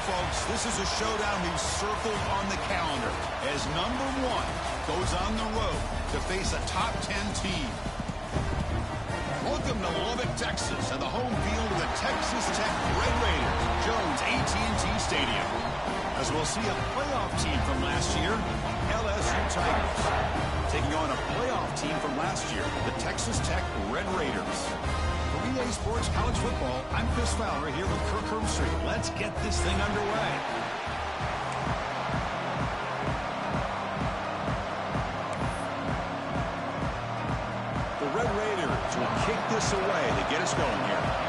folks, this is a showdown we've circled on the calendar as number 1 goes on the road to face a top 10 team. Welcome to Lubbock, Texas, and the home field of the Texas Tech Red Raiders, Jones AT&T Stadium. As we'll see a playoff team from last year, LSU Tigers, taking on a playoff team from last year, the Texas Tech Red Raiders. For EA Sports College Football, I'm Chris Fowler here with Kirk Herbstreit. Let's get this thing underway. The Red Raiders will kick this away to get us going here.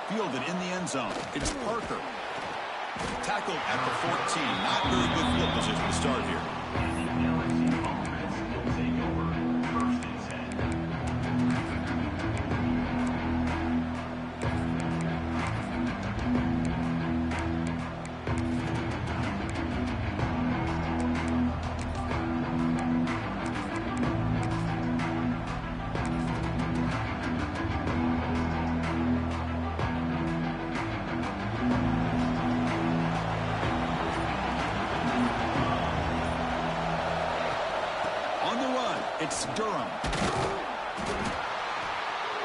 Fielded in the end zone. It's Parker. Tackled at the 14. Not very good field position to start here. It's Durham.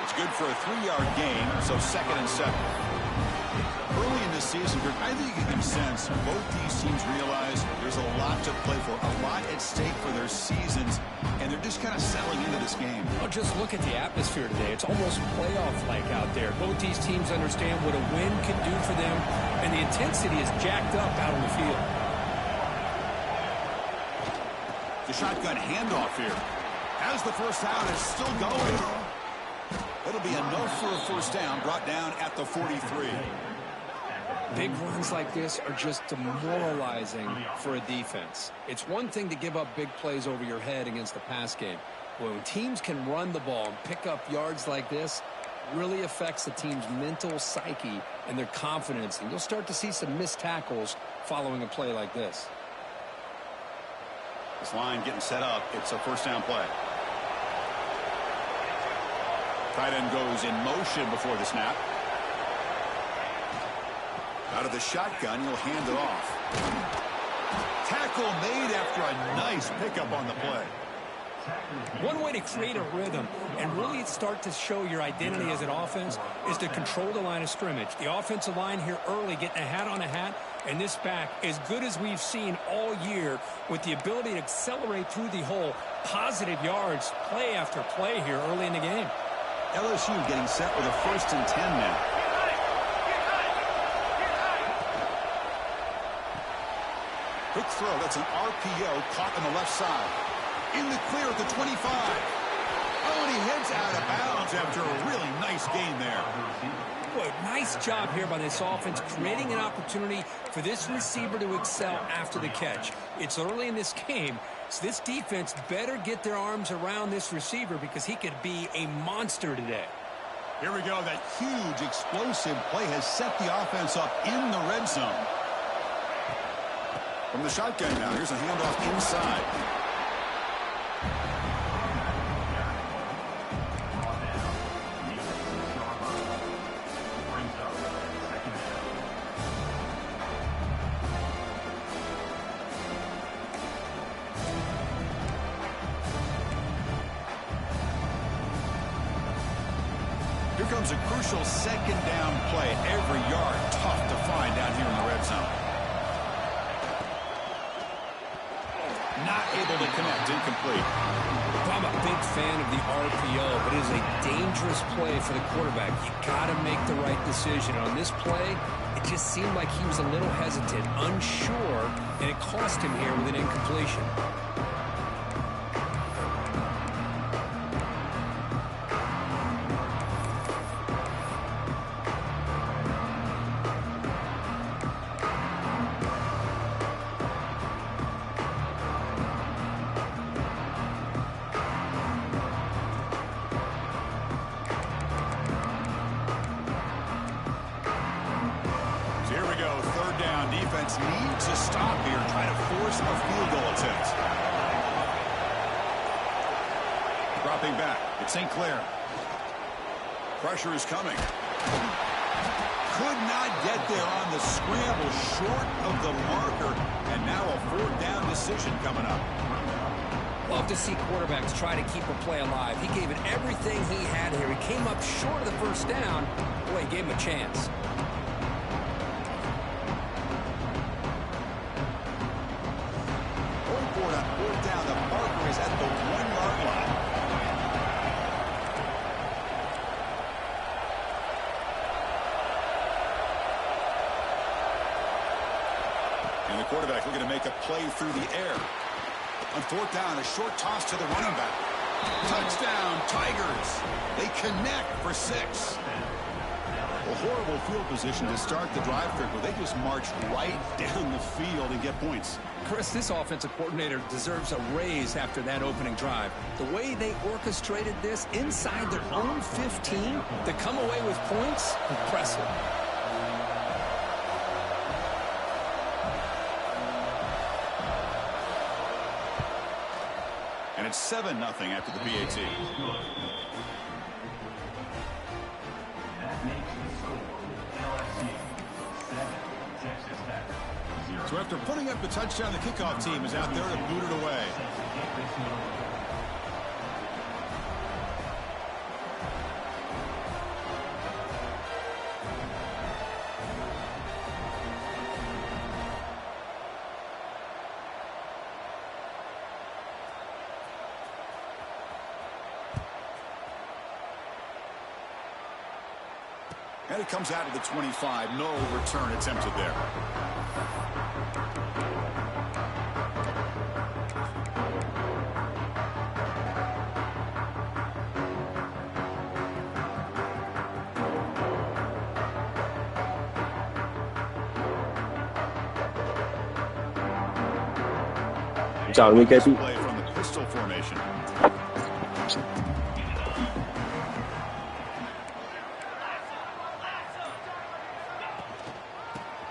It's good for a 3-yard gain, so 2nd and 7. Early in the season, I think you can sense both these teams realize there's a lot to play for, a lot at stake for their seasons, and they're just kind of settling into this game. Well, just look at the atmosphere today. It's almost playoff-like out there. Both these teams understand what a win can do for them, and the intensity is jacked up out on the field. The shotgun handoff here. As the first down is still going. It'll be enough for a first down, brought down at the 43. Big runs like this are just demoralizing for a defense. It's one thing to give up big plays over your head against the pass game. When teams can run the ball and pick up yards like this, it really affects the team's mental psyche and their confidence. And you'll start to see some missed tackles following a play like this. This line getting set up. It's a first down play. Tight end goes in motion before the snap. Out of the shotgun, he'll hand it off. Tackle made after a nice pickup on the play. One way to create a rhythm and really start to show your identity as an offense is to control the line of scrimmage. The offensive line here early getting a hat on a hat, and this back as good as we've seen all year with the ability to accelerate through the hole. Positive yards, play after play here early in the game. LSU getting set with a 1st and 10 now. Quick throw. That's an RPO caught on the left side. In the clear at the 25. Oh, and he heads out of bounds after a really nice gain there. Boy, nice job here by this offense, creating an opportunity for this receiver to excel after the catch. It's early in this game, so this defense better get their arms around this receiver because he could be a monster today. Here we go. That huge explosive play has set the offense up in the red zone. From the shotgun now, here's a handoff inside. Here comes a crucial 2nd down play. Every yard tough to find down here in the red zone. Not able to connect, incomplete. I'm a big fan of the RPO, but it is a dangerous play for the quarterback. You got to make the right decision. On this play, it just seemed like he was a little hesitant, unsure, and it cost him here with an incompletion. offense needs to stop here, try to force a field goal attempt. Dropping back, it's St. Clair. Pressure is coming. Could not get there on the scramble, short of the marker, and now a fourth down decision coming up. Love to see quarterbacks try to keep a play alive. He gave it everything he had here. He came up short of the first down. Boy, he gave him a chance. Going for it on fourth down. The marker is at the 1-yard line. And the quarterback looking to make a play through the air. On fourth down, a short toss to the running back. Touchdown, Tigers. They connect for 6. A horrible field position to start the drive, but they just marched right down the field and get points. Chris, this offensive coordinator deserves a raise after that opening drive. The way they orchestrated this inside their own 15 to come away with points, impressive. And it's 7-0 after the PAT. So after putting up the touchdown, the kickoff team is out there to boot it away. And it comes out of the 25. No return attempted there. Play from the pistol formation.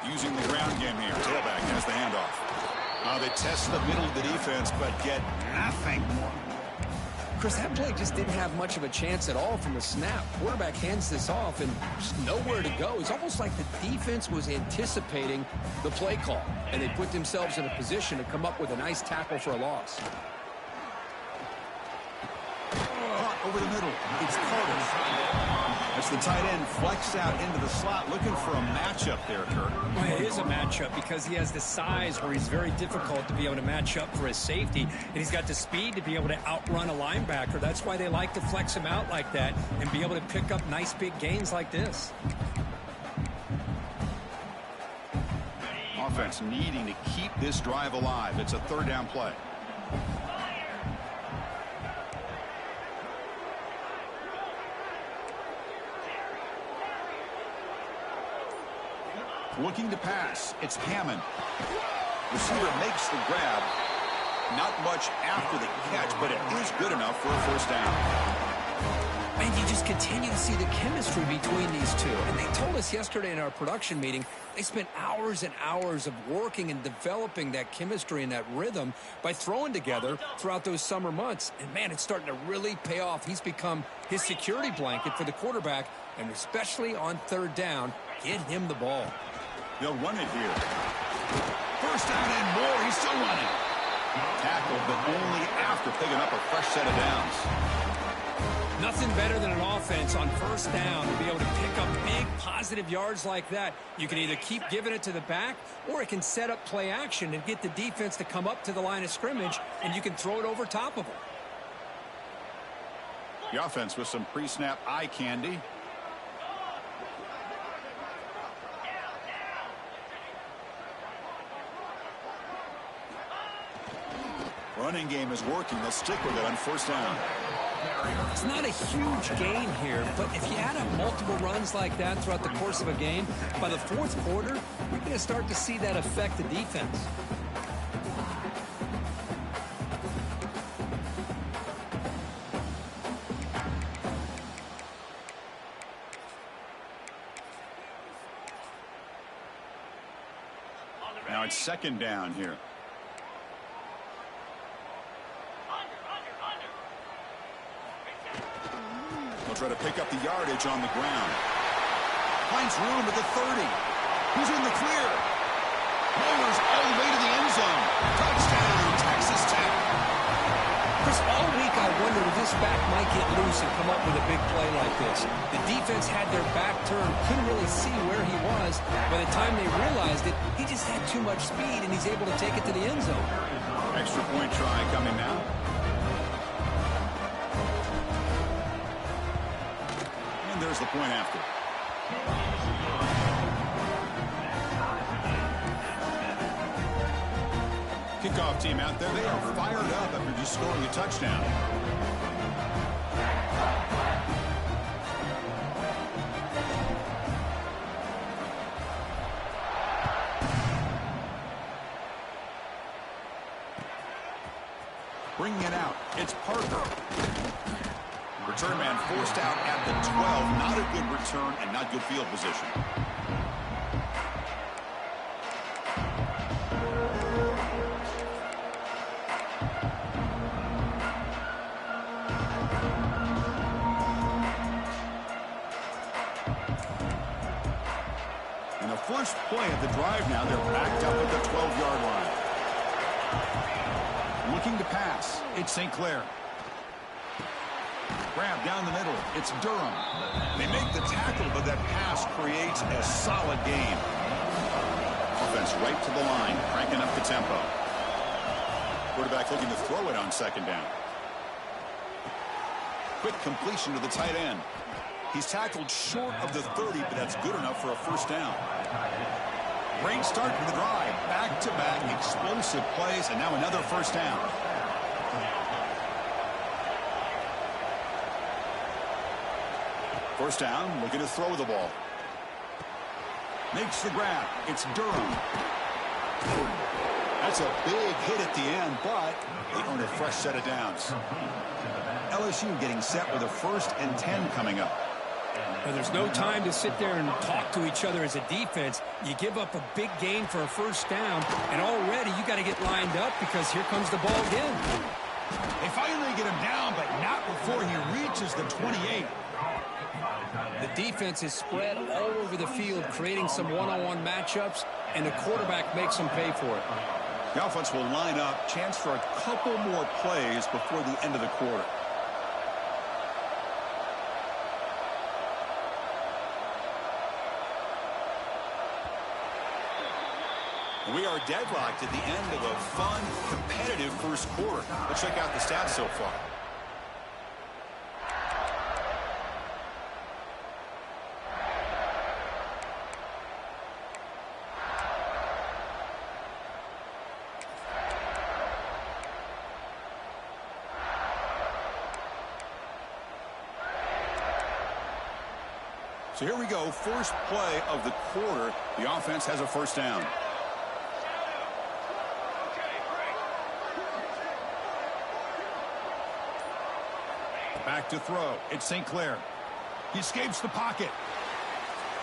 Using the ground game here. Tailback has the handoff. They test the middle of the defense, but get nothing. Chris, that play just didn't have much of a chance at all from the snap. Quarterback hands this off and just nowhere to go. It's almost like the defense was anticipating the play call, and they put themselves in a position to come up with a nice tackle for a loss. Over the middle, it's Carter. As the tight end flexed out into the slot, looking for a matchup there, Kurt. Well, it is a matchup because he has the size where he's very difficult to be able to match up for his safety, and he's got the speed to be able to outrun a linebacker. That's why they like to flex him out like that and be able to pick up nice big gains like this. Offense needing to keep this drive alive. It's a third down play. Looking to pass. It's Hammond. Receiver makes the grab. Not much after the catch, but it is good enough for a first down. And you just continue to see the chemistry between these two. And they told us yesterday in our production meeting, they spent hours and hours of working and developing that chemistry and that rhythm by throwing together throughout those summer months. And, man, it's starting to really pay off. He's become his security blanket for the quarterback, and especially on third down, get him the ball. They'll run it here. First down and more. He's still running. Tackled, but only after picking up a fresh set of downs. Nothing better than an offense on first down to be able to pick up big positive yards like that. You can either keep giving it to the back, or it can set up play action and get the defense to come up to the line of scrimmage, and you can throw it over top of them. The offense with some pre-snap eye candy. Running game is working. They'll stick with it on first down. It's not a huge gain here, but if you add up multiple runs like that throughout the course of a game, by the fourth quarter, you're going to start to see that affect the defense. Now it's second down here. They'll try to pick up the yardage on the ground. Finds room at the 30. He's in the clear. Rollers all the way to the end zone. Touchdown, Texas Tech. Chris, all week I wondered if this back might get loose and come up with a big play like this. The defense had their back turned, couldn't really see where he was. By the time they realized it, he just had too much speed, and he's able to take it to the end zone. Extra point try coming now. And there's the point after. Kickoff team out there, they are fired up after just scoring a touchdown. Bringing it out, it's Parker. Return man forced out at the 12. Not a good return and not good field position. And the first play of the drive now, they're backed up at the 12-yard line. Looking to pass, it's St. Clair. Grab down the middle, it's Durham. They make the tackle, but that pass creates a solid gain. Offense right to the line, cranking up the tempo. Quarterback looking to throw it on second down. Quick completion to the tight end. He's tackled short of the 30, but that's good enough for a first down. Great start to the drive. Back-to-back explosive plays, and now another first down. First down, looking to throw the ball. Makes the grab. It's Durham. That's a big hit at the end, but they earn a fresh set of downs. LSU getting set with a 1st and 10 coming up. Well, there's no time to sit there and talk to each other as a defense. You give up a big gain for a first down, and already you got to get lined up because here comes the ball again. They finally get him down, but not before he reaches the 28. The defense is spread all over the field, creating some one-on-one matchups, and the quarterback makes them pay for it. The offense will line up, chance for a couple more plays before the end of the quarter. We are deadlocked at the end of a fun, competitive first quarter. Let's check out the stats so far. So here we go, first play of the quarter. The offense has a first down. Back to throw. It's St. Clair. He escapes the pocket.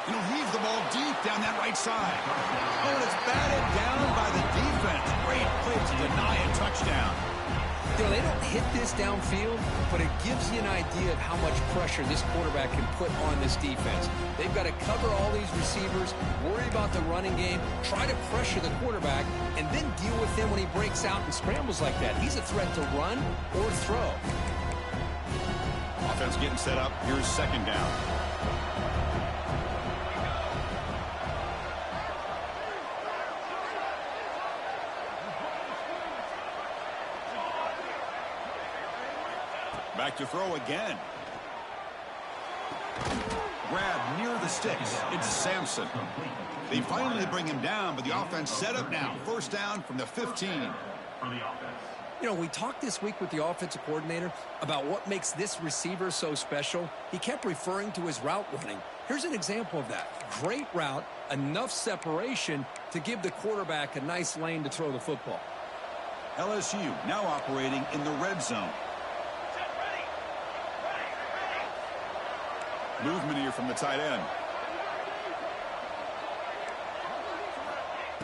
And he'll heave the ball deep down that right side. Oh, and it's batted down by the defense. Great play to deny a touchdown. You know, they don't hit this downfield, but it gives you an idea of how much pressure this quarterback can put on this defense. They've got to cover all these receivers, worry about the running game, try to pressure the quarterback, and then deal with him when he breaks out and scrambles like that. He's a threat to run or throw. Offense getting set up. Here's second down. Back to throw again. Grab near the sticks. It's Sampson. They finally bring him down, but the offense set up now. First down from the 15. You know, we talked this week with the offensive coordinator about what makes this receiver so special. He kept referring to his route running. Here's an example of that. Great route, enough separation to give the quarterback a nice lane to throw the football. LSU now operating in the red zone. Movement here from the tight end.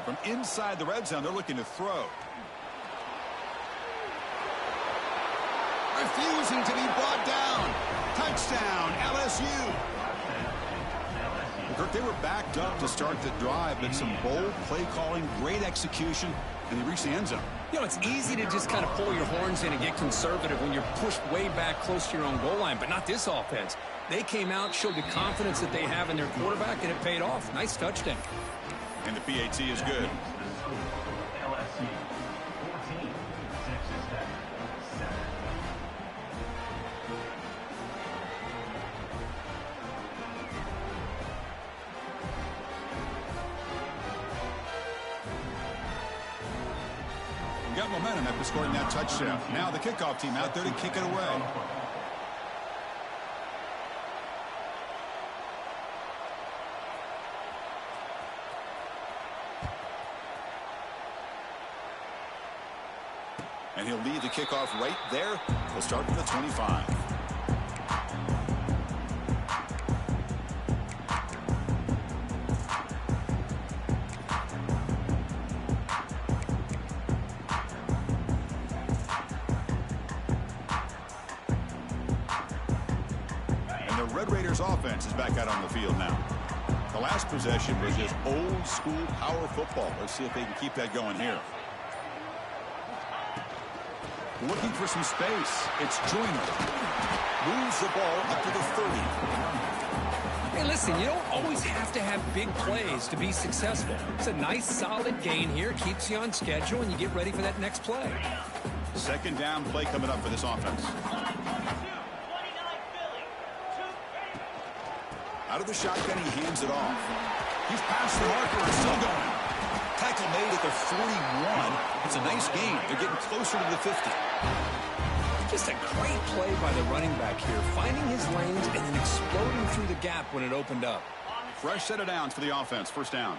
From inside the red zone, they're looking to throw. Refusing to be brought down. Touchdown, LSU. Kirk, they were backed up to start the drive, but some bold play calling, great execution, and they reached the end zone. You know, it's easy to just kind of pull your horns in and get conservative when you're pushed way back close to your own goal line, but not this offense. They came out, showed the confidence that they have in their quarterback, and it paid off. Nice touchdown. And the PAT is good. Got momentum after scoring that touchdown. Now the kickoff team out there to kick it away. And he'll lead the kickoff right there. We'll start from the 25. Offense is back out on the field now. The last possession was just old school power football. Let's see if they can keep that going here. Looking for some space. It's Joyner. Moves the ball up to the 30. Hey, listen, you don't always have to have big plays to be successful. It's a nice, solid gain here. Keeps you on schedule, and you get ready for that next play. Second down play coming up for this offense. Out of the shotgun, he hands it off. He's past the marker and still going. Tackle made at the 41. It's a nice gain. They're getting closer to the 50. Just a great play by the running back here, finding his lanes and then exploding through the gap when it opened up. Fresh set of downs for the offense. First down.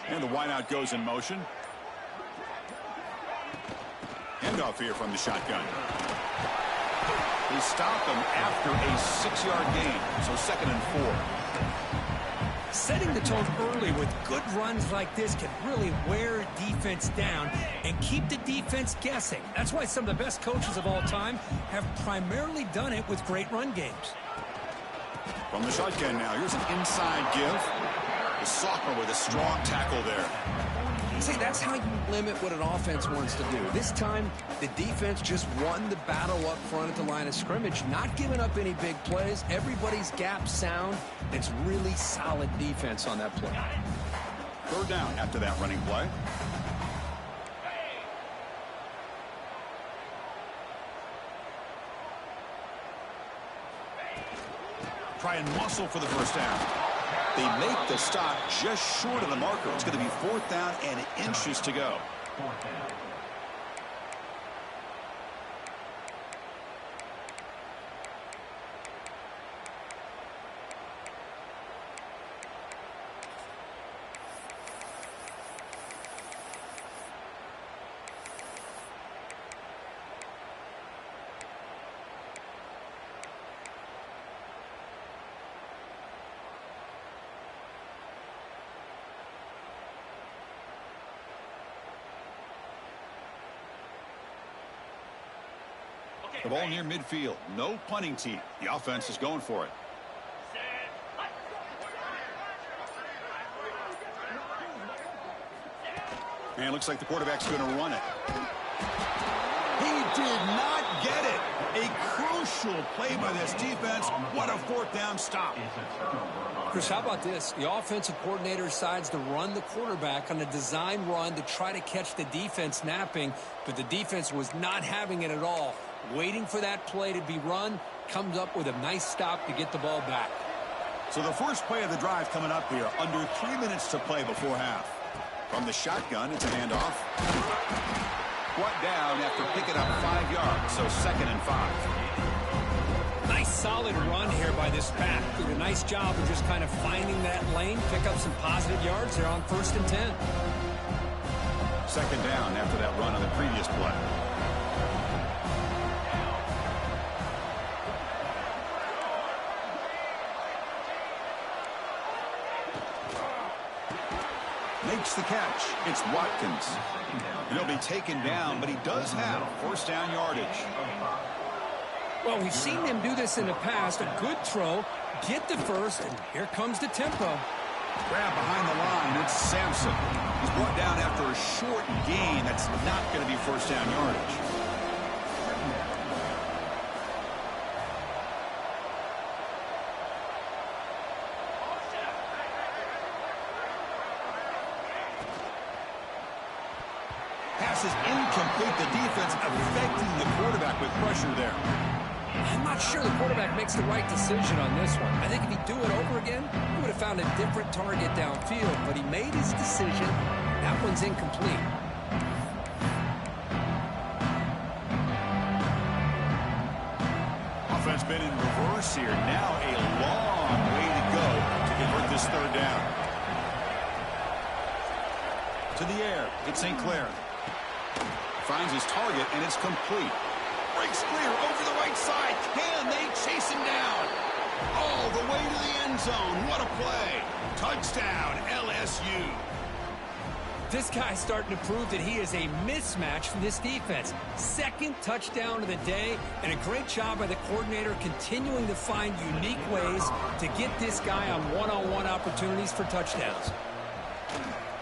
And the wideout goes in motion. Handoff here from the shotgun. He stopped him after a 6-yard gain, so 2nd and 4. Setting the tone early with good runs like this can really wear defense down and keep the defense guessing. That's why some of the best coaches of all time have primarily done it with great run games. From the shotgun now, here's an inside give. The sophomore with a strong tackle there. See, that's how you limit what an offense wants to do. This time, the defense just won the battle up front at the line of scrimmage, not giving up any big plays. Everybody's gap sound. It's really solid defense on that play. Third down after that running play. Try and muscle for the first down. They make the stop just short of the marker. It's going to be 4th down and inches to go. The ball near midfield. No punting team. The offense is going for it. And it looks like the quarterback's going to run it. He did not get it. A crucial play by this defense. What a 4th down stop. Chris, how about this? The offensive coordinator decides to run the quarterback on a design run to try to catch the defense napping, but the defense was not having it at all. Waiting for that play to be run, comes up with a nice stop to get the ball back. So the first play of the drive coming up here. Under 3 minutes to play before half. From the shotgun, it's a handoff. Brought down after picking up 5 yards, so 2nd and 5. Nice solid run here by this back. Did a nice job of just kind of finding that lane, pick up some positive yards there on 1st and 10. Second down after that run on the previous play. Makes the catch. It's Watkins. And he'll be taken down, but he does have first down yardage. Well, we've seen them do this in the past. A good throw, get the first, and here comes the tempo. Grab behind the line. It's Sampson. He's brought down after a short gain. That's not going to be first down yardage. Pass is incomplete. The defense affecting the quarterback with pressure there. I'm not sure the quarterback makes the right decision on this one. I think if he'd do it over again, he would have found a different target downfield, but he made his decision. That one's incomplete. Offense been in reverse here. Now a long way to go to convert this third down. To the air. It's St. Clair. Finds his target, and it's complete. Breaks clear over the right side. Can they chase him down? All the way to the end zone. What a play. Touchdown, LSU. This guy's starting to prove that he is a mismatch for this defense. Second touchdown of the day, and a great job by the coordinator continuing to find unique ways to get this guy on one-on-one opportunities for touchdowns.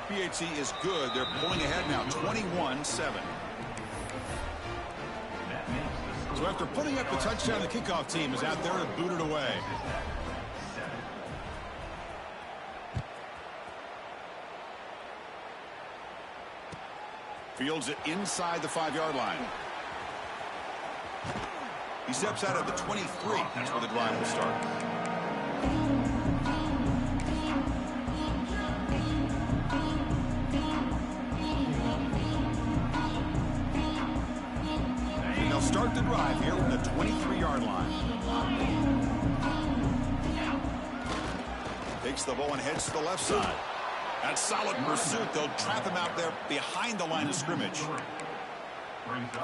PHC is good. They're pulling ahead now, 21-7. So after putting up the touchdown, the kickoff team is out there to boot it away. Fields it inside the 5-yard line. He steps out at the 23. That's where the drive will start. And they'll start the drive here from the 23-yard line. Takes the ball and heads to the left side. That's solid pursuit. They'll trap him out there behind the line of scrimmage.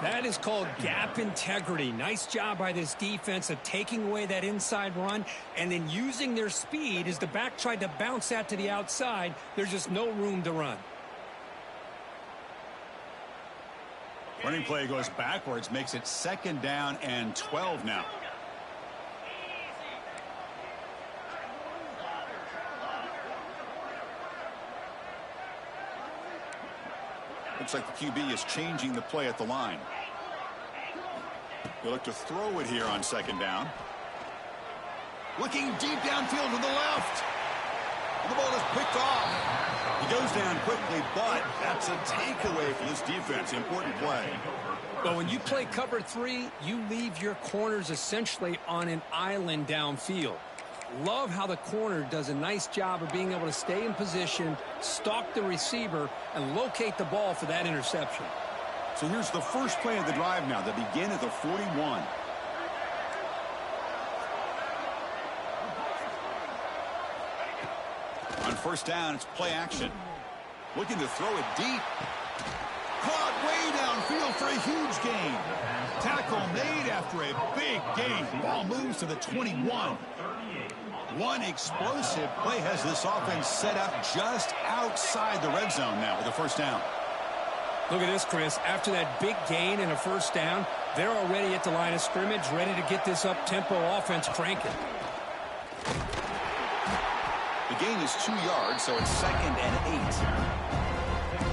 That is called gap integrity. Nice job by this defense of taking away that inside run and then using their speed as the back tried to bounce that to the outside. There's just no room to run. Running play goes backwards, makes it 2nd down and 12 now. Looks like the QB is changing the play at the line. He'll look to throw it here on 2nd down. Looking deep downfield to the left. And the ball is picked off. He goes down quickly, but that's a takeaway for this defense. Important play. But when you play cover 3, you leave your corners essentially on an island downfield. Love how the corner does a nice job of being able to stay in position, stalk the receiver, and locate the ball for that interception. So here's the first play of the drive now. They begin at the 41. On 1st down, it's play action. Looking to throw it deep. Caught way downfield for a huge gain. Tackle made after a big gain. Ball moves to the 21. One explosive play has this offense set up just outside the red zone now with a 1st down. Look at this, Chris. After that big gain and a 1st down, they're already at the line of scrimmage, ready to get this up-tempo offense cranking. The gain is 2 yards, so it's 2nd and 8.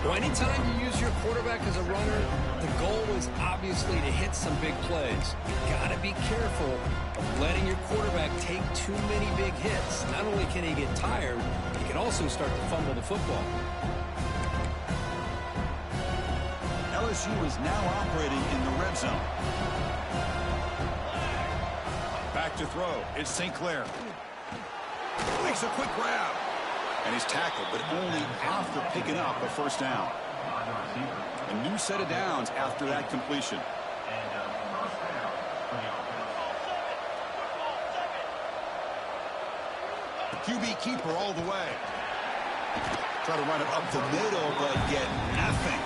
Well, anytime you use your quarterback as a runner, the goal is obviously to hit some big plays. You've got to be careful of letting your quarterback take too many big hits. Not only can he get tired, he can also start to fumble the football. LSU is now operating in the red zone. Back to throw. It's St. Clair. Makes a quick grab. And he's tackled, but only after picking up a 1st down. A new set of downs after that completion. QB keeper all the way. Try to run it up the middle, but get nothing.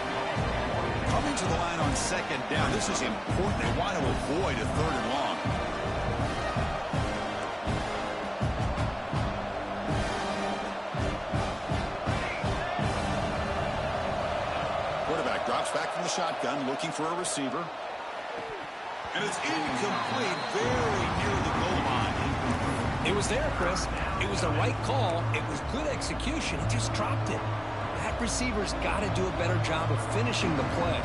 Coming to the line on second down. This is important. They want to avoid a third and long. Quarterback drops back from the shotgun, looking for a receiver. And it's incomplete, very near the goal line. It was there, Chris. It was the right call. It was good execution. He just dropped it. That receiver's got to do a better job of finishing the play.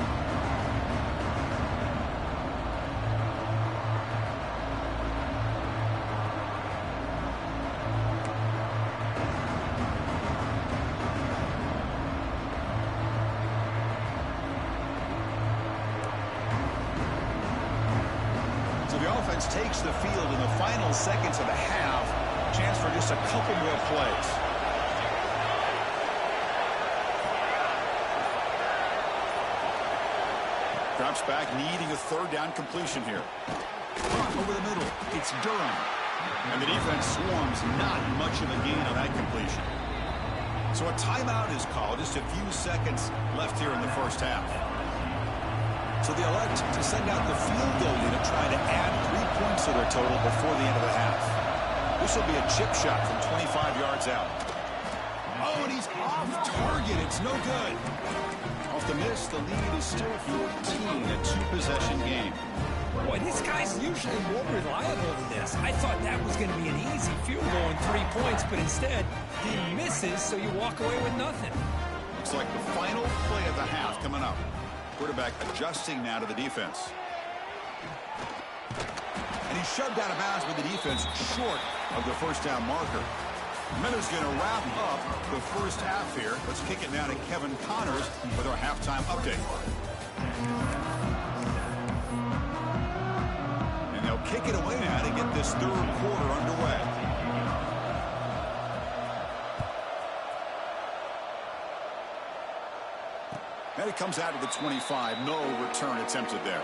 So the offense takes the field in the final seconds of the half. Chance for just a couple more plays. Drops back, needing a third down completion here. Over the middle, it's Durham. And the defense swarms, not much of a gain on that completion. So a timeout is called, just a few seconds left here in the first half. So they elect to send out the field goal unit, trying to add 3 points to their total before the end of the half. This will be a chip shot from 25 yards out. Oh, and he's off target. It's no good. Off the miss, the lead is still 14, a two-possession game. Boy, this guy's usually more reliable than this. I thought that was going to be an easy field goal and 3 points, but instead, he misses, so you walk away with nothing. Looks like the final play of the half coming up. Quarterback adjusting now to the defense. And he's shoved out of bounds with the defense short of the first down marker. Miller's going to wrap up the first half here. Let's kick it now to Kevin Connors with our halftime update. And they'll kick it away now to get this third quarter underway. And it comes out of the 25. No return attempted there.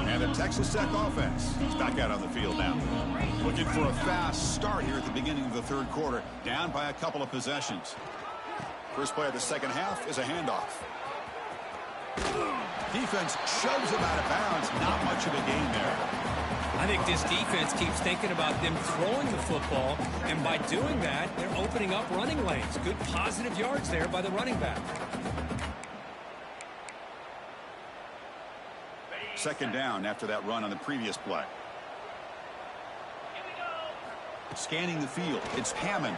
And the Texas Tech offense is back out on the field now. Looking for a fast start here at the beginning of the third quarter. Down by a couple of possessions. First play of the second half is a handoff. Defense shoves him out of bounds. Not much of a gain there. I think this defense keeps thinking about them throwing the football, and by doing that, they're opening up running lanes. Good positive yards there by the running back. Second down after that run on the previous play. Scanning the field. It's Hammond.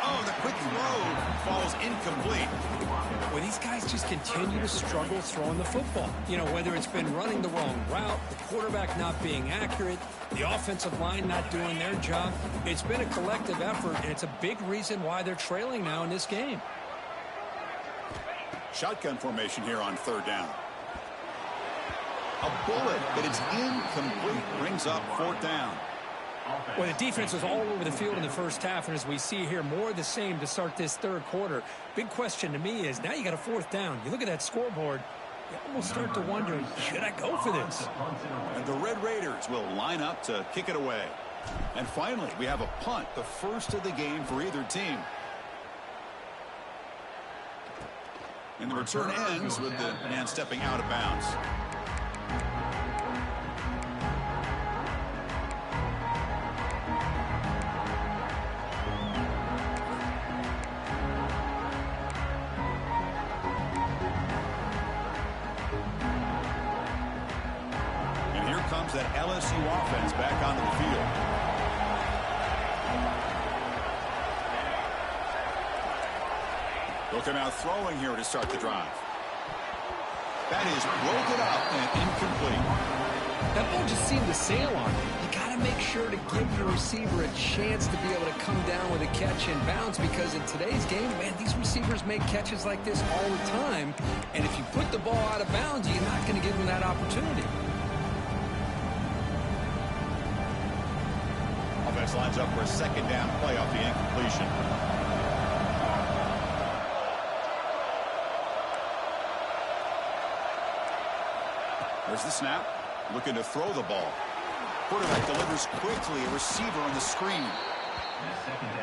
Oh, the quick throw falls incomplete. Well, these guys just continue to struggle throwing the football. You know, whether it's been running the wrong route, the quarterback not being accurate, the offensive line not doing their job. It's been a collective effort, and it's a big reason why they're trailing now in this game. Shotgun formation here on third down. A bullet, but it's incomplete. Brings up fourth down. Well, the defense was all over the field in the first half, and as we see here, more of the same to start this third quarter. Big question to me is, now you got a fourth down. You look at that scoreboard, you almost start to wonder, should I go for this? And the Red Raiders will line up to kick it away. And finally, we have a punt, the first of the game for either team. And the return ends with the man stepping out of bounds. That LSU offense back onto the field. Looking out throwing here to start the drive. That is broken up and incomplete. That ball just seemed to sail on him. You got to make sure to give your receiver a chance to be able to come down with a catch and bounce, because in today's game, man, these receivers make catches like this all the time. And if you put the ball out of bounds, you're not going to give them that opportunity. Offense lines up for a second down play off the incompletion. There's the snap. Looking to throw the ball. Quarterback delivers quickly. A receiver on the screen.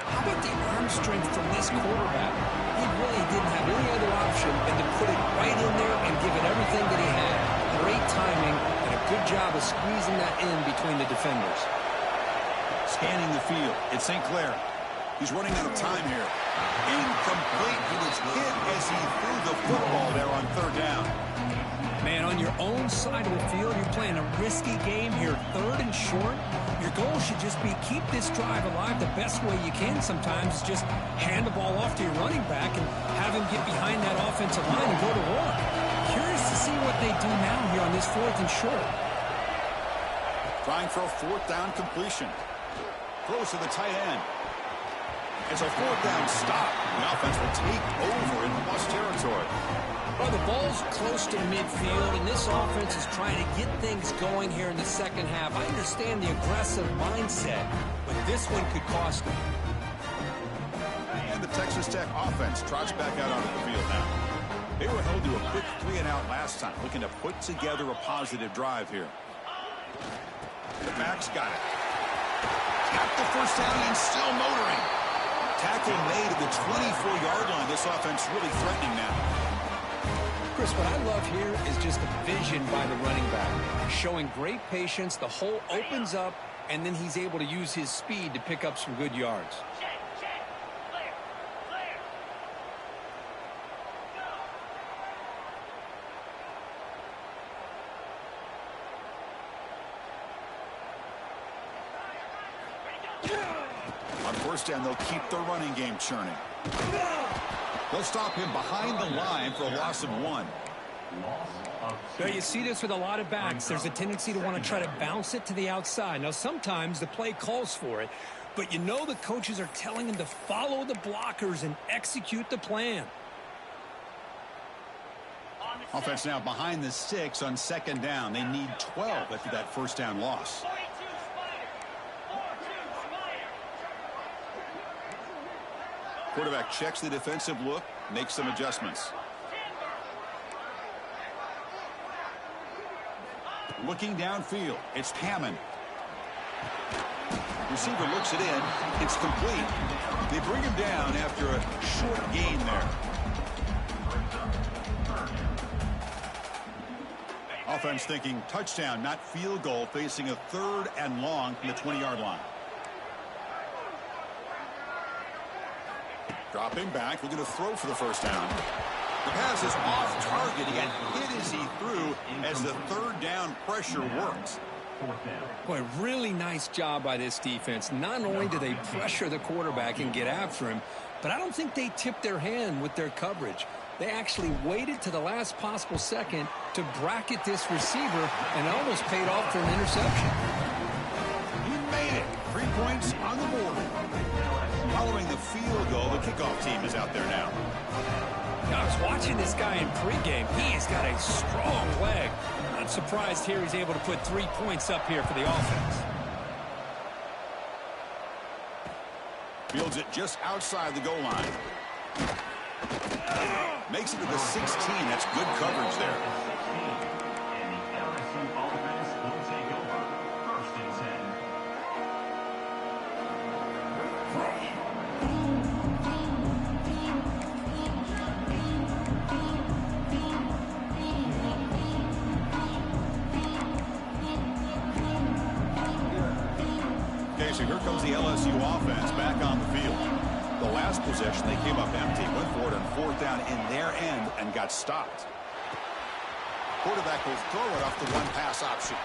How about the arm strength from this quarterback? He really didn't have any other option than to put it right in there and give it everything that he had. Great timing and a good job of squeezing that in between the defenders. Scanning the field. It's St. Clair. He's running out of time here. Incomplete. He was hit as he threw the football there on third down. Man, on your own side of the field, you're playing a risky game here, third and short. Your goal should just be keep this drive alive the best way you can sometimes. Is just hand the ball off to your running back and have him get behind that offensive line and go to work. Curious to see what they do now here on this fourth and short. Trying for a fourth down completion. Throws to the tight end. It's a fourth down stop. The offense will take over in plus territory. Well, the ball's close to midfield, and this offense is trying to get things going here in the second half. I understand the aggressive mindset, but this one could cost them. And the Texas Tech offense trots back out onto the field now. They were held to a quick 3-and-out last time, looking to put together a positive drive here. The back's got it. Got the first down and still motoring. Tackle made at the 24-yard line. This offense really threatening now. Chris, what I love here is just the vision by the running back. Showing great patience, the hole opens up, and then he's able to use his speed to pick up some good yards. On first down, they'll keep the running game churning. They'll stop him behind the line for a loss of 1. Well, you see this with a lot of backs. There's a tendency to want to try to bounce it to the outside. Now, sometimes the play calls for it, but you know the coaches are telling them to follow the blockers and execute the plan. Offense now behind the 6 on second down. They need 12 after that first down loss. Quarterback checks the defensive look, makes some adjustments. Looking downfield, it's Hammond. Receiver looks it in. It's complete. They bring him down after a short gain there. Offense thinking touchdown, not field goal, facing a 3rd and long from the 20-yard line. Dropping back, looking to throw for the first down. The pass is off target. He got hit as he threw as the 3rd down pressure works. Boy, really nice job by this defense. Not only do they pressure the quarterback and get after him, but I don't think they tipped their hand with their coverage. They actually waited to the last possible second to bracket this receiver, and it almost paid off for an interception. He made it. 3 points on the board. Following the field goal, the kickoff team is out there now. I was watching this guy in pregame. He has got a strong leg. Not surprised here he's able to put 3 points up here for the offense. Fields it just outside the goal line. Makes it to the 16. That's good coverage there. Okay, so here comes the LSU offense back on the field. The last possession, they came up empty, went for it on 4th down in their end and got stopped. Quarterback will throw it off the one-pass option.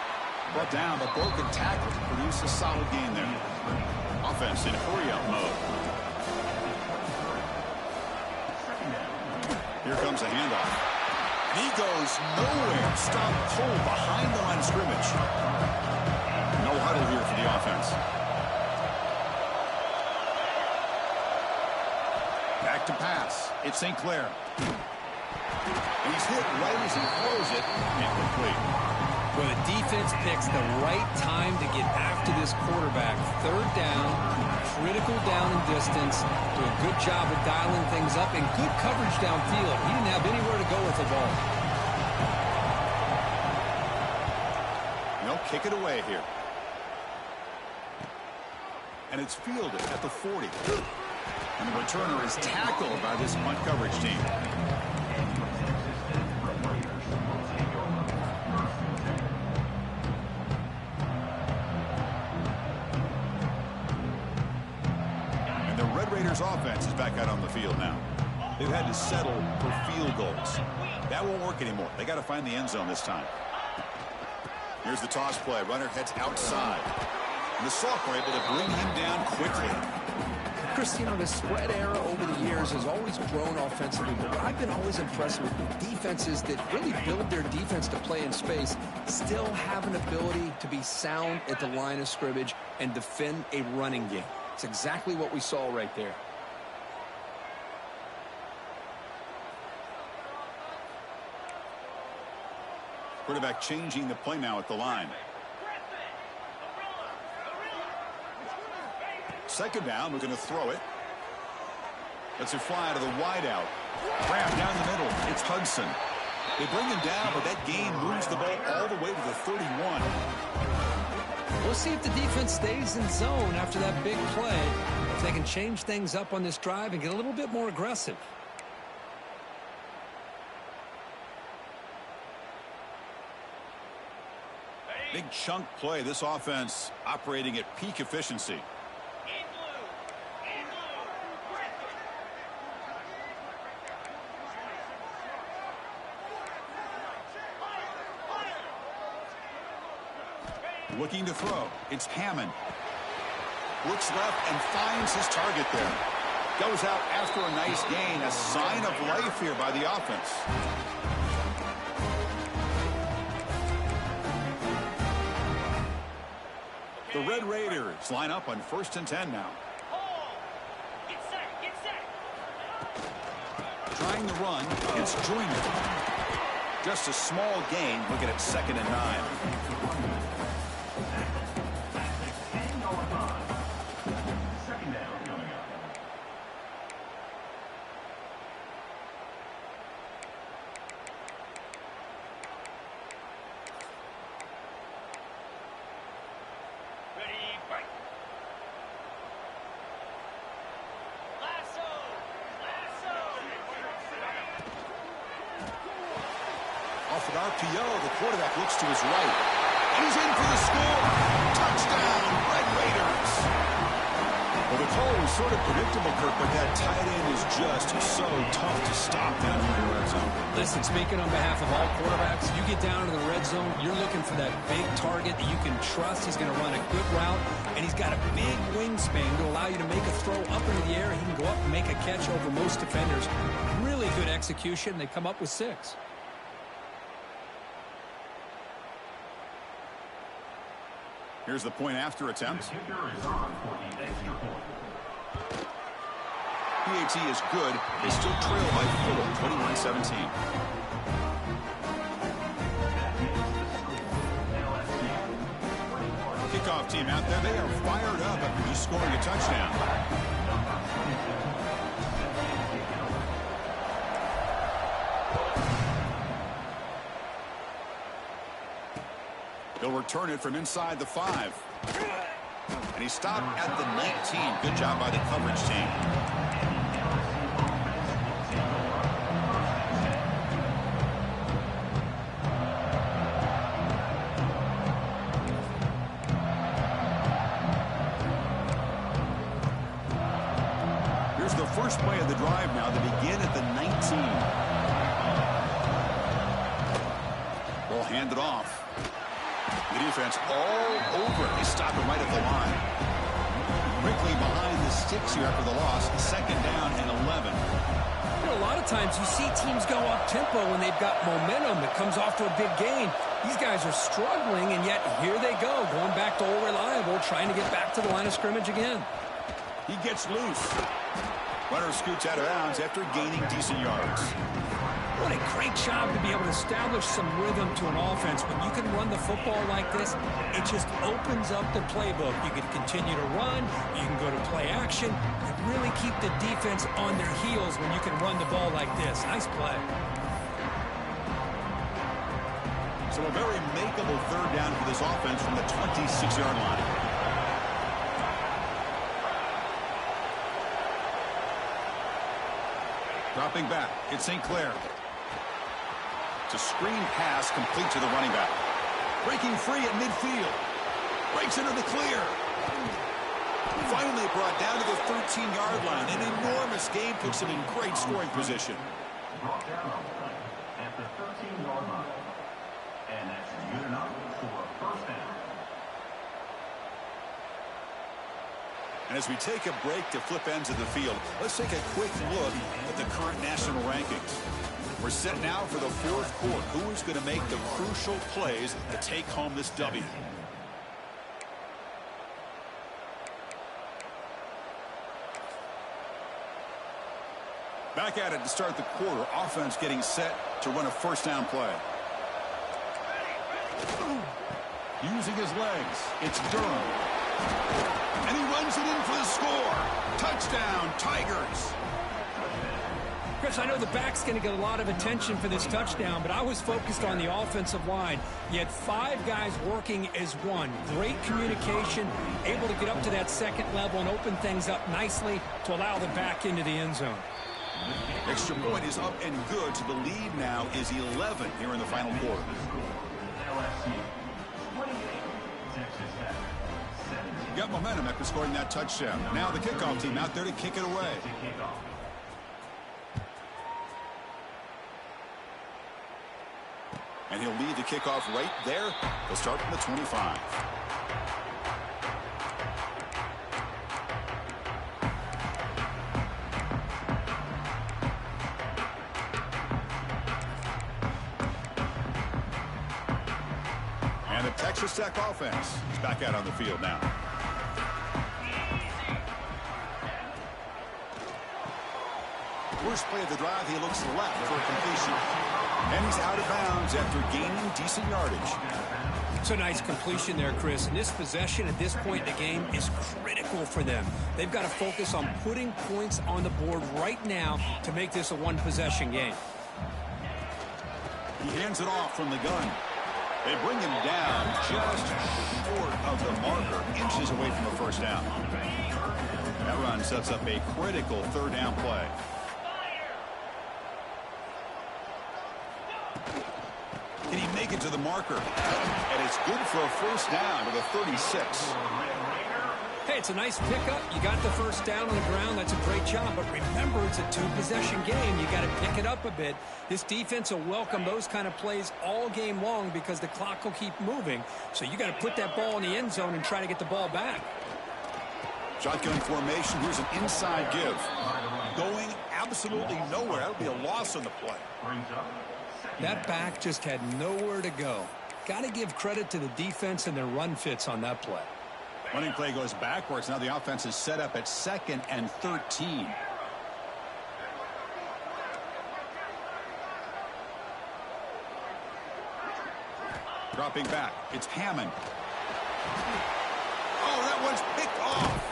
Brought down, but broken tackle to produce a solid gain there. Offense in hurry-up mode. Here comes a handoff. He goes nowhere. Stop cold behind the line of scrimmage. No huddle here for the offense. Back to pass. It's St. Clair. And he's hit right as he throws it. Incomplete. Well, the defense picks the right time to get after this quarterback. 3rd down, critical down and distance. Do a good job of dialing things up and good coverage downfield. He didn't have anywhere to go with the ball. kick it away here. And it's fielded at the 40. And the returner is tackled by this punt coverage team. And the Red Raiders offense is back out on the field now. They've had to settle for field goals. That won't work anymore. They got to find the end zone this time. Here's the toss play. Runner heads outside. And the sophomore able to bring him down quickly. Chris, you know, the spread era over the years has always grown offensively, but I've been always impressed with defenses that really build their defense to play in space, still have an ability to be sound at the line of scrimmage and defend a running game. It's exactly what we saw right there. Quarterback changing the play now at the line. Second down, we're going to throw it. Lets it fly out of the wideout. Grab down the middle. It's Hudson. They bring him down, but that gain moves the ball all the way to the 31. We'll see if the defense stays in zone after that big play. If they can change things up on this drive and get a little bit more aggressive. Big chunk play. This offense operating at peak efficiency. Looking to throw. It's Hammond. Looks left and finds his target there. Goes out after a nice gain. A sign of life here by the offense. The Red Raiders line up on 1st and 10 now. Trying to run. It's Joyner. Just a small gain. Looking at 2nd and 9. Off an RPO, the quarterback looks to his right. And he's in for the score. Touchdown, Red Raiders. Well, the call was sort of predictable, Kirk, but that tight end is just so tough to stop down here in the red zone. Listen, speaking on behalf of all quarterbacks, you get down to the red zone, you're looking for that big target that you can trust. He's going to run a good route, and he's got a big wingspan to allow you to make a throw up into the air. He can go up and make a catch over most defenders. Really good execution. They come up with 6. Here's the point after attempt. PAT is good. They still trail by 4, 21-17. Kickoff team out there. They are fired up after just scoring a touchdown. He'll return it from inside the 5. And he stopped at the 19. Good job by the coverage team. Here's the first play of the drive now. They begin at the 19. Ball handed off. The defense all over. They stop him right at the line. Quickly behind the sticks here after the loss. 2nd down and 11. You know, a lot of times you see teams go up-tempo when they've got momentum that comes off to a big gain. These guys are struggling, and yet here they go, going back to old reliable, trying to get back to the line of scrimmage again. He gets loose. Runner scoots out of bounds after gaining decent yards. What a great job to be able to establish some rhythm to an offense. When you can run the football like this, it just opens up the playbook. You can continue to run. You can go to play action. You really keep the defense on their heels when you can run the ball like this. Nice play. So a very makeable third down for this offense from the 26-yard line. Dropping back, it's St. Clair. It's a screen pass complete to the running back. Breaking free at midfield. Breaks into the clear. Finally brought down to the 13-yard line. An enormous gain puts him in great scoring position. Brought down at the 13-yard line. And that's good enough for a first down. And as we take a break to flip ends of the field, let's take a quick look at the current national rankings. We're set now for the fourth quarter. Who is going to make the crucial plays to take home this W? Back at it to start the quarter. Offense getting set to run a first down play. Using his legs. It's Durham. And he runs it in for the score. Touchdown, Tigers. Chris, I know the back's going to get a lot of attention for this touchdown, but I was focused on the offensive line. You had 5 guys working as one. Great communication, able to get up to that second level and open things up nicely to allow the back into the end zone. Extra point is up and good, so the lead now is 11 here in the final quarter. LSU 28, Texas Tech 17. Got momentum after scoring that touchdown. Now the kickoff team out there to kick it away. And he'll lead the kickoff right there. He'll start from the 25. And the Texas Tech offense is back out on the field now. First play of the drive, he looks left for a completion. And he's out of bounds after gaining decent yardage. It's a nice completion there, Chris. And this possession at this point in the game is critical for them. They've got to focus on putting points on the board right now to make this a one-possession game. He hands it off from the gun. They bring him down just short of the marker, inches away from a first down. That run sets up a critical third down play. Can he make it to the marker? And it's good for a first down to the 36. Hey, it's a nice pickup. You got the first down on the ground. That's a great job. But remember, it's a two-possession game. You got to pick it up a bit. This defense will welcome those kind of plays all game long because the clock will keep moving. So you got to put that ball in the end zone and try to get the ball back. Shotgun formation. Here's an inside give. Going absolutely nowhere. That'll be a loss on the play. That back just had nowhere to go. Got to give credit to the defense and their run fits on that play. Running play goes backwards. Now the offense is set up at 2nd and 13. Dropping back. It's Hammond. Oh, that one's picked off.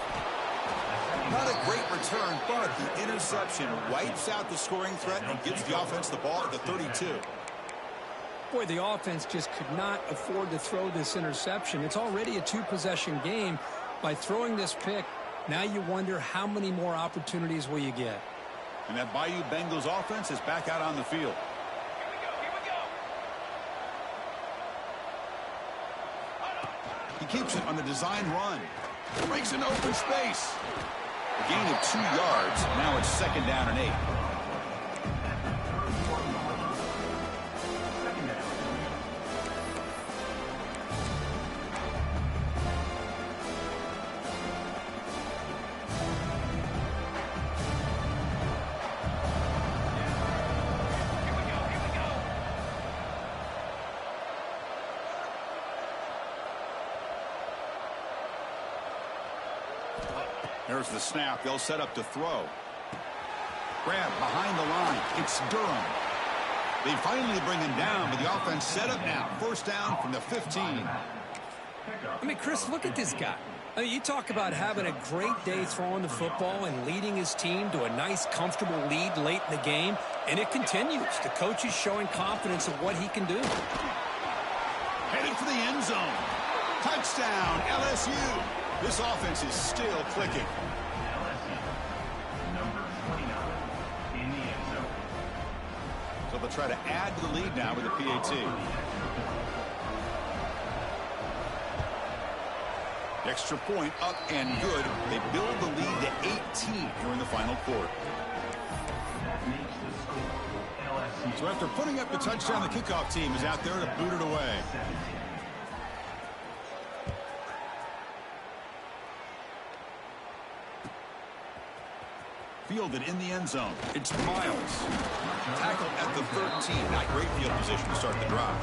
Not a great return, but the interception wipes out the scoring threat and gives the offense the ball at the 32. Boy, the offense just could not afford to throw this interception. It's already a two-possession game. By throwing this pick, now you wonder how many more opportunities will you get. And that Bayou Bengals offense is back out on the field. He keeps it on the design run. Breaks an open space. A gain of 2 yards. Now it's 2nd down and 8. There's the snap. They'll set up to throw. Grab behind the line. It's Durham. They finally bring him down, but the offense set up now. First down from the 15. I mean, Chris, look at this guy. I mean, you talk about having a great day throwing the football and leading his team to a nice, comfortable lead late in the game, and it continues. The coach is showing confidence of what he can do. right for the end zone. Touchdown, LSU. This offense is still clicking. LSU, number 29, in the end zone. So they'll try to add to the lead now with a PAT. Extra point up and good. They build the lead to 18 here in the final quarter. That makes the score LSU. So after putting up the touchdown, the kickoff team is out there to boot it away. 17. Fielded in the end zone. It's Miles. Tackled at the 13. Not great field position to start the drive.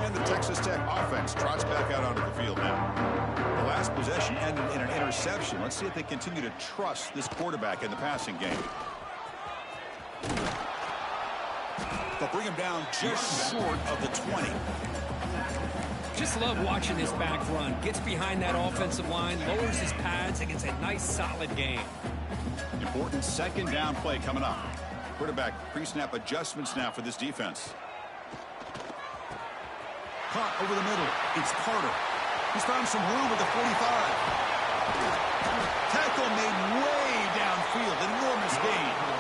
And the Texas Tech offense trots back out onto the field now. The last possession ended in an interception. Let's see if they continue to trust this quarterback in the passing game. They'll bring him down just short of the 20. Just love watching this back run. Gets behind that offensive line, lowers his pads, and gets a nice solid gain. Important second down play coming up. Quarterback pre-snap adjustments now for this defense. Caught over the middle. It's Carter. He's found some room at the 45. Tackle made way downfield. Enormous gain.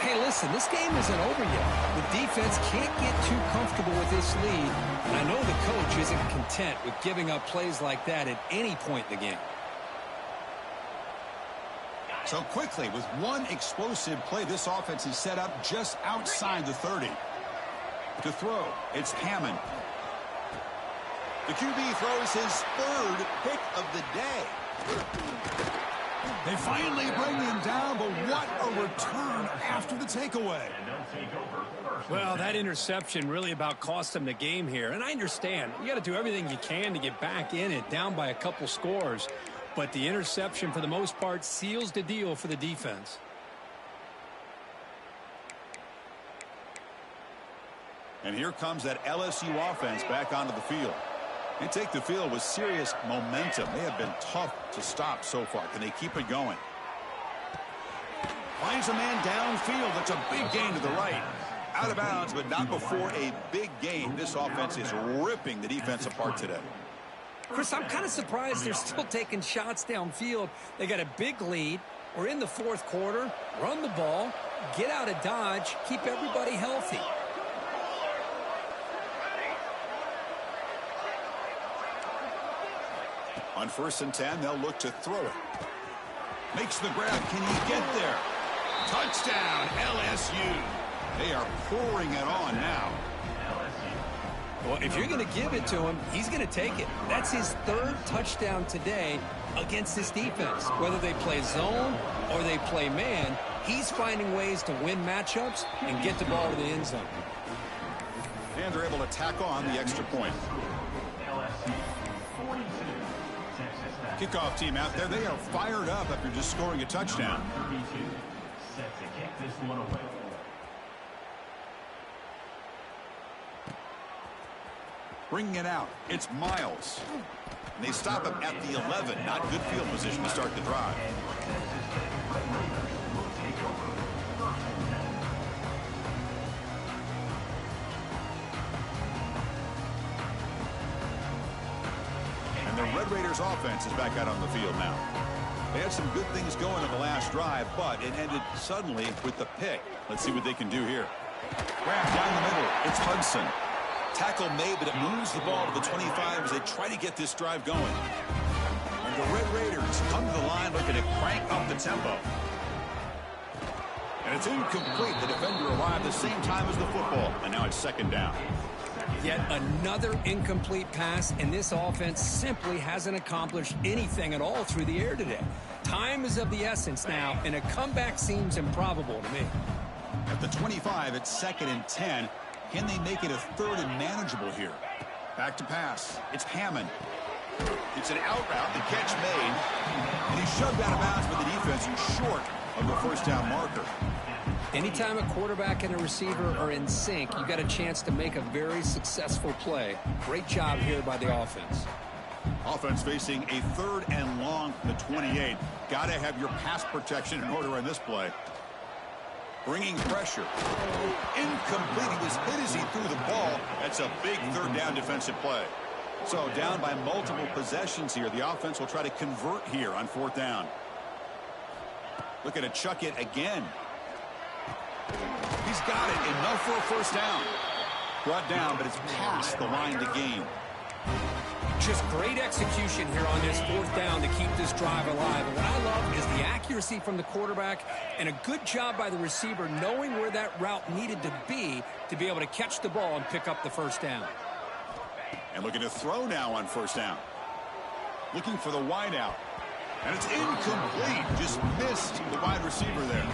Hey, listen, this game isn't over yet. The defense can't get too comfortable with this lead, and I know the coach isn't content with giving up plays like that at any point in the game. So quickly, with one explosive play, this offense is set up just outside the 30. To throw, it's Hammond. The QB throws his third pick of the day. They finally bring him down, but what a return after the takeaway. Well, that interception really about cost them the game here, and I understand. You got to do everything you can to get back in it, down by a couple scores. But the interception, for the most part, seals the deal for the defense. And here comes that LSU offense back onto the field. They take the field with serious momentum. They have been tough to stop so far. Can they keep it going? Finds a man downfield. That's a big gain to the right. Out of bounds, but not before a big gain. This offense is ripping the defense apart today. Chris, I'm kind of surprised they're still taking shots downfield. They got a big lead. We're in the fourth quarter. Run the ball. Get out of Dodge. Keep everybody healthy. On 1st and 10, they'll look to throw it. Makes the grab. Can he get there? Touchdown, LSU. They are pouring it on now. Well, if you're going to give it to him, he's going to take it. That's his third touchdown today against this defense. Whether they play zone or they play man, he's finding ways to win matchups and get the ball to the end zone. And they're able to tack on the extra point. Kickoff team out there. They are fired up after just scoring a touchdown. Set to kick this one away. Bringing it out. It's Miles. And they stop him at the 11. Not good field position to start the drive. And the Red Raiders offense is back out on the field now. They had some good things going on the last drive, but it ended suddenly with the pick. Let's see what they can do here. Grab down the middle. It's Hudson. Tackle made, but it moves the ball to the 25 as they try to get this drive going. And the Red Raiders come to the line looking to crank up the tempo. And it's incomplete. The defender arrived the same time as the football, and now it's second down. Yet another incomplete pass, and this offense simply hasn't accomplished anything at all through the air today. Time is of the essence now, and a comeback seems improbable to me. At the 25, it's 2nd and 10. Can they make it a 3rd and manageable here? Back to pass. It's Hammond. It's an out route. The catch made. And he's shoved out of bounds, but the defense is short of the first down marker. Anytime a quarterback and a receiver are in sync, you got a chance to make a very successful play. Great job here by the offense. Offense facing a 3rd and long from the 28. Got to have your pass protection in order on this play. Bringing pressure. Incomplete. He was hit as he threw the ball. That's a big 3rd down defensive play. So down by multiple possessions here. The offense will try to convert here on 4th down. Looking to chuck it again. He's got it. Enough for a 1st down. Brought down, but it's past the line to gain. Just great execution here on this 4th down to keep this drive alive. And what I love is the accuracy from the quarterback and a good job by the receiver knowing where that route needed to be able to catch the ball and pick up the 1st down. And looking to throw now on 1st down. Looking for the wide out. And it's incomplete. Just missed the wide receiver there.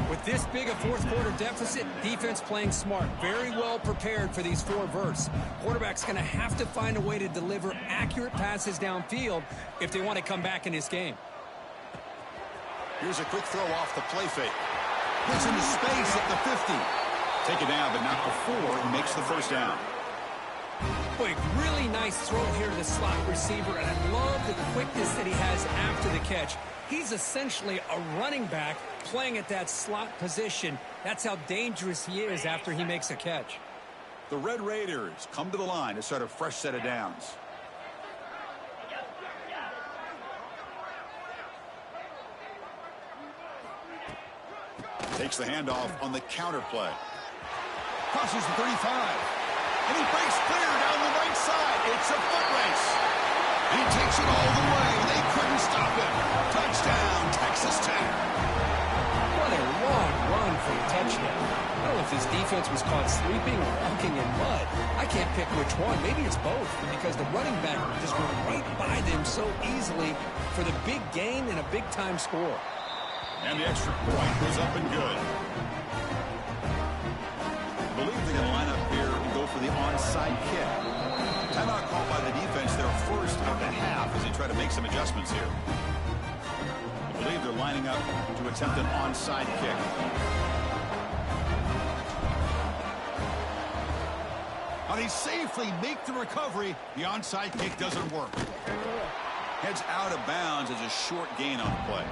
With this big a 4th quarter deficit, defense playing smart, very well prepared for these 4 verts. Quarterback's going to have to find a way to deliver accurate passes downfield if they want to come back in this game. Here's a quick throw off the play fake. Gets into space at the 50. Take it down, but not before he makes the 1st down. Boy, really nice throw here to the slot receiver, and I love the quickness that he has after the catch. He's essentially a running back playing at that slot position. That's how dangerous he is after he makes a catch. The Red Raiders come to the line to start a fresh set of downs. Takes the handoff on the counter play. Crosses the 35. And he breaks clear down the right side. It's a foot race. He takes it all the way. They couldn't stop him. Touchdown, Texas Tech. What a long run for a touchdown. I don't know if his defense was caught sleeping or walking in mud. I can't pick which one. Maybe it's both because the running back just went right by them so easily for the big gain and a big-time score. And the extra point goes up and good. I believe they're going to line up here and go for the onside kick. Timeout called by the defense, their first of the half as they try to make some adjustments here. I believe they're lining up to attempt an onside kick. Now they safely make the recovery. The onside kick doesn't work. Heads out of bounds as a short gain on the play.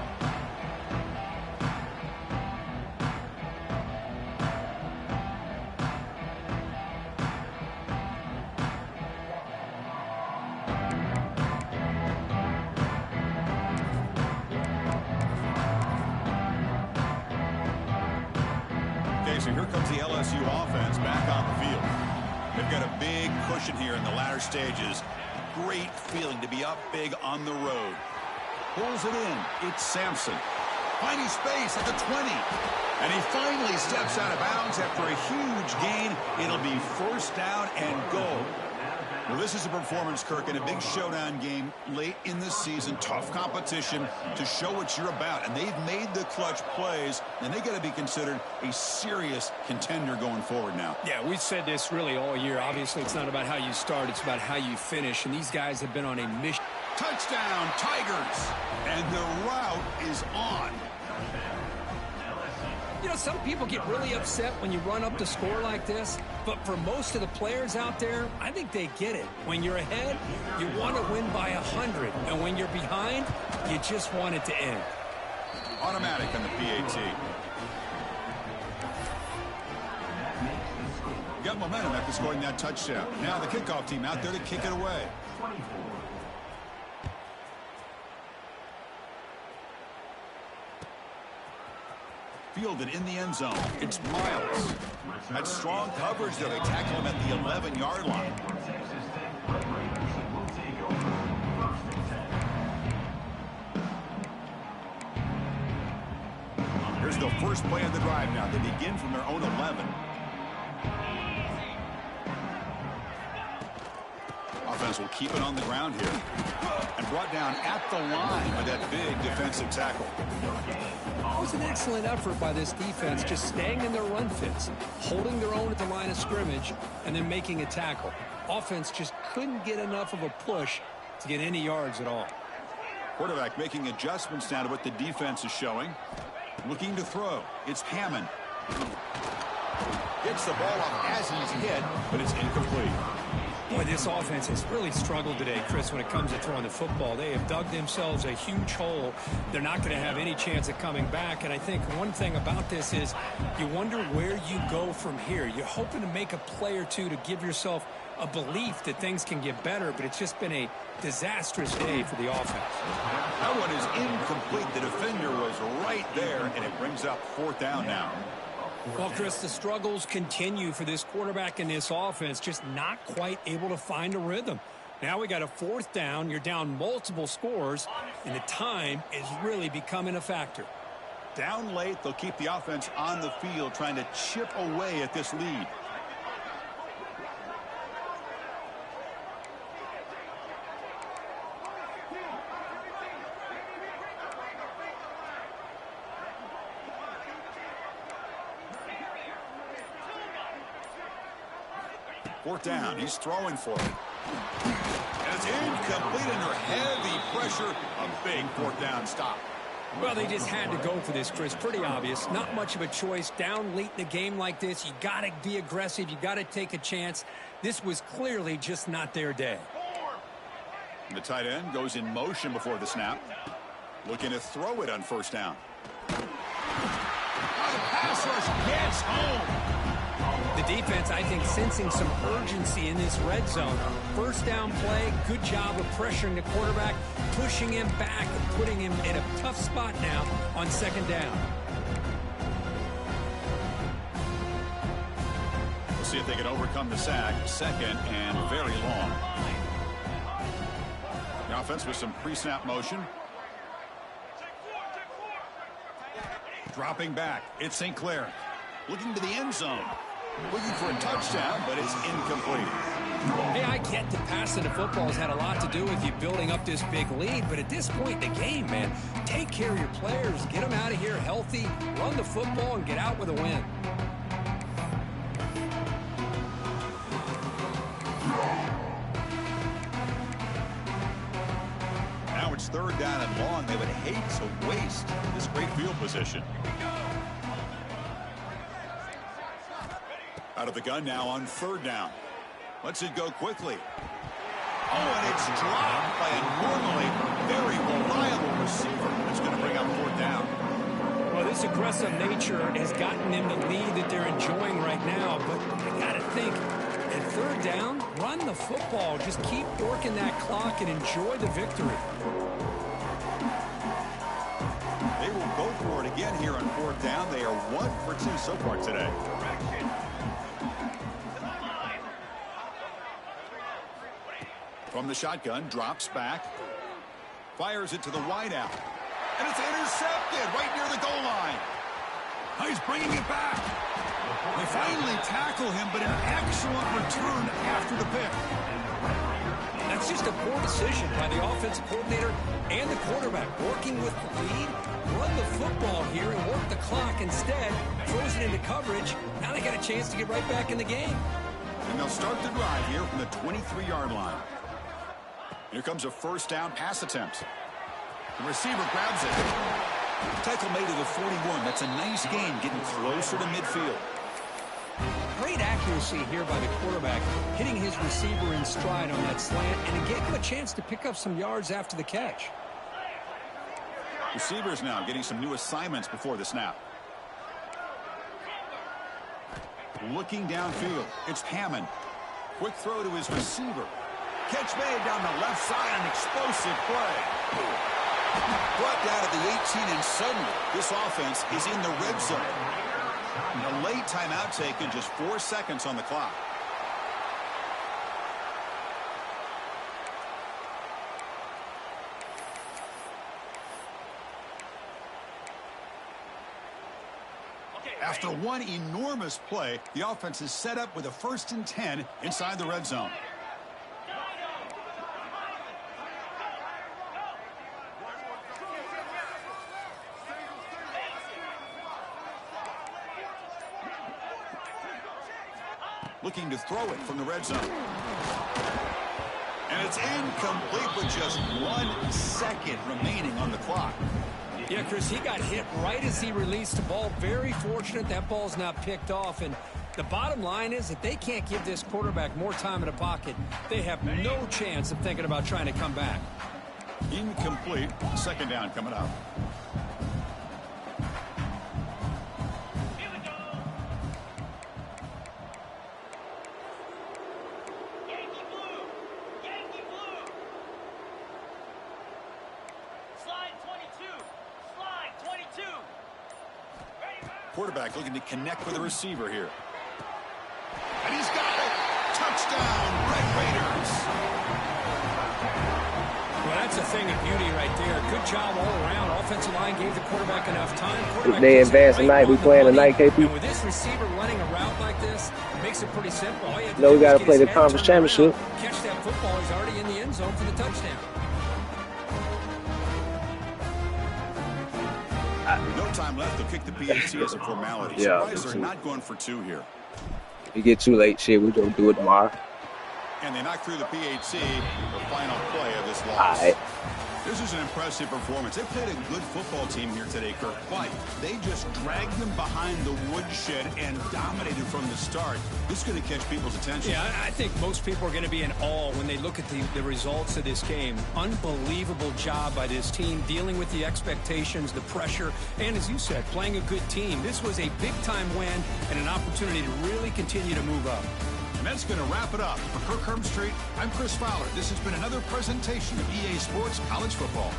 So here comes the LSU offense back on the field. They've got a big cushion here in the latter stages. Great feeling to be up big on the road. Pulls it in. It's Sampson. Finding space at the 20. And he finally steps out of bounds after a huge gain. It'll be 1st down and goal. Well, this is a performance, Kirk, in a big showdown game late in the season. Tough competition to show what you're about. And they've made the clutch plays, and they got to be considered a serious contender going forward now. Yeah, we've said this really all year. Obviously, it's not about how you start. It's about how you finish. And these guys have been on a mission. Touchdown, Tigers. And the route is on. You know, some people get really upset when you run up the score like this, but for most of the players out there, I think they get it. When you're ahead, you want to win by 100, and when you're behind, you just want it to end. Automatic on the PAT. Got momentum after scoring that touchdown. Now the kickoff team out there to kick it away. Fielded in the end zone. It's Miles. That's strong coverage, though. They tackle him at the 11-yard line. Here's the first play of the drive now. They begin from their own 11. Offense will keep it on the ground here. And brought down at the line with that big defensive tackle. It was an excellent effort by this defense, just staying in their run fits, holding their own at the line of scrimmage, and then making a tackle. Offense just couldn't get enough of a push to get any yards at all. Quarterback making adjustments now to what the defense is showing. Looking to throw. It's Hammond. Gets the ball off as he's hit, but it's incomplete. Boy, this offense has really struggled today, Chris, when it comes to throwing the football. They have dug themselves a huge hole. They're not going to have any chance of coming back. And I think one thing about this is you wonder where you go from here. You're hoping to make a play or two to give yourself a belief that things can get better, but it's just been a disastrous day for the offense. That one is incomplete. The defender was right there, and it brings up 4th down now. Well, Chris, the struggles continue for this quarterback in this offense, just not quite able to find a rhythm. Now we got a 4th down. You're down multiple scores, and the time is really becoming a factor. Down late, they'll keep the offense on the field trying to chip away at this lead. Fourth down, he's throwing for it. And it's incomplete under heavy pressure. A big 4th down stop. Well, they just had to go for this, Chris. Pretty obvious. Not much of a choice. Down late in the game like this, you got to be aggressive. You got to take a chance. This was clearly just not their day. And the tight end goes in motion before the snap. Looking to throw it on 1st down. The pass rush gets home. The defense, I think, sensing some urgency in this red zone. 1st down play, good job of pressuring the quarterback, pushing him back, and putting him in a tough spot now on 2nd down. We'll see if they can overcome the sack. 2nd and very long. The offense with some pre-snap motion. Dropping back, it's St. Clair. Looking to the end zone. Looking for a touchdown, but it's incomplete. Hey, I get that passing the football has had a lot to do with you building up this big lead, but at this point in the game, man, take care of your players, get them out of here healthy, run the football, and get out with a win. Now it's 3rd down and long. They would hate to waste this great field position. Out of the gun now on 3rd down. Lets it go quickly. Oh, and it's dropped by a normally very reliable receiver. It's going to bring up 4th down. Well, this aggressive nature has gotten them the lead that they're enjoying right now, but I got to think, at 3rd down, run the football. Just keep working that clock and enjoy the victory. They will go for it again here on 4th down. They are 1 for 2 so far today. From the shotgun, drops back, fires it to the wideout, and it's intercepted right near the goal line. He's bringing it back. They finally tackle him, but an excellent return after the pick. That's just a poor decision by the offensive coordinator and the quarterback. Working with the lead, run the football here and work the clock instead. Throws it into coverage. Now they got a chance to get right back in the game. And they'll start the drive here from the 23-yard line. Here comes a 1st down pass attempt. The receiver grabs it. Tackle made at the 41. That's a nice gain, getting closer to midfield. Great accuracy here by the quarterback, hitting his receiver in stride on that slant, and it gave him a chance to pick up some yards after the catch. Receivers now getting some new assignments before the snap. Looking downfield, it's Hammond. Quick throw to his receiver. Catch made down the left side, an explosive play. Brought down at the 18, and suddenly this offense is in the red zone. A late timeout taken, just 4 seconds on the clock. After one enormous play, the offense is set up with a 1st and 10 inside the red zone. Looking to throw it from the red zone. And it's incomplete with just 1 second remaining on the clock. Yeah, Chris, he got hit right as he released the ball. Very fortunate that ball's not picked off. And The bottom line is that they can't give this quarterback more time in the pocket. They have no chance of thinking about trying to come back. Incomplete. Second down coming up. Quarterback looking to connect with the receiver here. And he's got it. Touchdown, Red Raiders. Well, that's a thing of beauty right there. Good job all around. Offensive line gave the quarterback enough time. They advance tonight. We playing tonight, KP. And with this receiver running a route like this, it makes it pretty simple. All you have to No, do we got is to get play his the head, conference turn around, championship. catch that football. He's already in the end zone for the touchdown. No time left. They'll kick the PAT as a formality. Yeah, Surprised they're not going for two here. If you get too late, shit, we're going to do it tomorrow. And they knock through the PAT, the final play of this loss. All right. This is an impressive performance. They played a good football team here today, Kirk, but they just dragged them behind the woodshed and dominated from the start. This is going to catch people's attention. Yeah, I think most people are going to be in awe when they look at the results of this game. Unbelievable job by this team, dealing with the expectations, the pressure, and as you said, playing a good team. This was a big-time win and an opportunity to really continue to move up. And that's going to wrap it up. For Kirk Herbstreit, I'm Chris Fowler. This has been another presentation of EA Sports College Football.